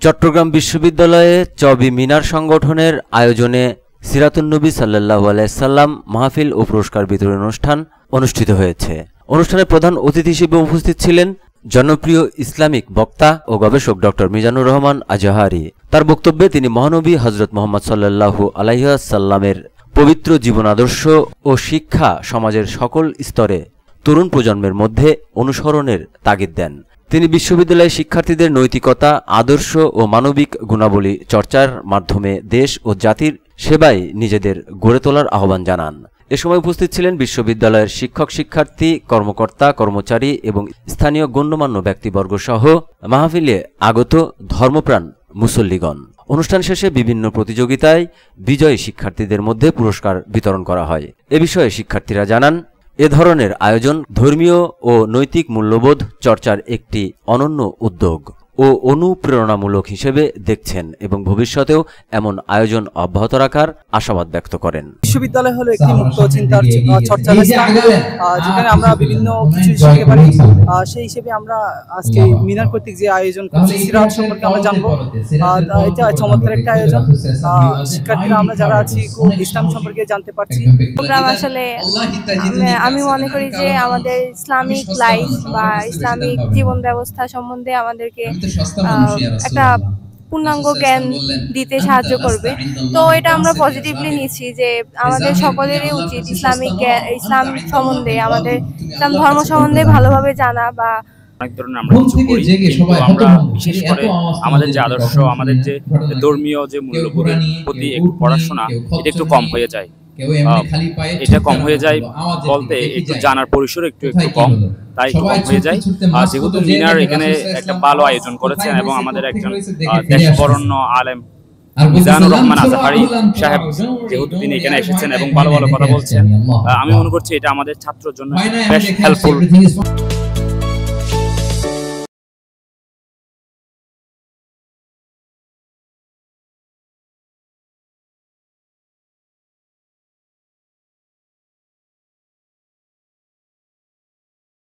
চট্টগ্রাম বিশ্ববিদ্যালয়ে চবি মিনার সংগঠনের আয়োজনে সিরাতুন নবী সাল্লাল্লাহু আলাইহি সাল্লাম মাহফিল ও পুরস্কার বিতরণ অনুষ্ঠান অনুষ্ঠিত হয়েছে। অনুষ্ঠানে প্রধান অতিথি হিসেবে উপস্থিত ছিলেন জনপ্রিয় ইসলামিক বক্তা ও গবেষক ডক্টর মিজানুর রহমান আজহারি। তার বক্তব্যে তিনি মহানবী হযরত মুহাম্মদ সাল্লাল্লাহু আলাইহি সাল্লামের পবিত্র জীবন আদর্শ ও শিক্ষা সমাজের সকল স্তরে তরুণ প্রজন্মের মধ্যে অনুসরণের তাগিদ দেন। তিনি বিশ্ববিদ্যালয়ের শিক্ষার্থীদের নৈতিকতা, আদর্শ ও মানবিক গুণাবলী চর্চার মাধ্যমে দেশ ও জাতির সেবায় নিজেদের গড়ে তোলার আহ্বান জানান। এ সময় উপস্থিত ছিলেন বিশ্ববিদ্যালয়ের শিক্ষক, শিক্ষার্থী, কর্মকর্তা, কর্মচারী এবং স্থানীয় গণ্যমান্য ব্যক্তিবর্গ সহ মাহফিলে আগত ধর্মপ্রাণ মুসল্লিগণ। অনুষ্ঠান শেষে বিভিন্ন প্রতিযোগিতায় বিজয়ী শিক্ষার্থীদের মধ্যে পুরস্কার বিতরণ করা হয়। এ বিষয়ে শিক্ষার্থীরা জানান, এ ধরনের আয়োজন ধর্মীয় ও নৈতিক মূল্যবোধ চর্চার একটি অনন্য উদ্যোগ ও অনুপ্রেরণামূলক হিসেবে দেখছেন এবং ভবিষ্যতেও এমন আয়োজন অব্যাহত রাখার আশাবাদ ব্যক্ত করেন। বিশ্ববিদ্যালয় হলো একটি মুক্ত চিন্তার চর্চার স্থান, যেখানে আমরা বিভিন্ন কিছু শিখতে পারি। সেই হিসেবে আমরা আজকে মিনার কর্তৃক যে আয়োজন করছি সিরাত সম্পর্কে আমরা জানবো। এটা চমৎকার একটা আয়োজন। শিক্ষার্থীরা আমরা যারা আছি খুব ইসলাম সম্পর্কে জানতে পারছি। প্রোগ্রাম আসলে আমি মনে করি যে আমাদের ইসলামিক লাইফ বা ইসলামিক জীবন ব্যবস্থা সম্বন্ধে আমাদেরকে একটা পূর্ণাঙ্গ জ্ঞান দিতে সাহায্য করবে। তো এটা আমরা পজিটিভলি নিচ্ছি যে আমাদের সকলেরই উচিত ইসলাম সম্বন্ধে, আমাদের ইসলাম ধর্ম সম্বন্ধে ভালোভাবে জানা। বা অনেক ধরনের আমরা কিছু করি, কিন্তু আমরা বিশেষ করে আমাদের যে আদর্শ, আমাদের যে ধর্মীয় যে মূল্যবোধের প্রতি একটু পড়াশোনা এটা একটু কম হয়ে যায়। এটা কম হয়ে যায় বলতে একটু জানার পরিসর একটু কম, তাই একটু কম হয়ে যায়। আর যেহেতু মিনার এখানে একটা ভালো আয়োজন করেছেন এবং আমাদের একজন দেশবরণ্য আলেম মিজানুর রহমান আজহারি সাহেব যেহেতু তিনি এখানে এসেছেন এবং ভালো ভালো কথা বলছেন, আমি মনে করছি এটা আমাদের ছাত্রের জন্য বেশ হেল্পফুল।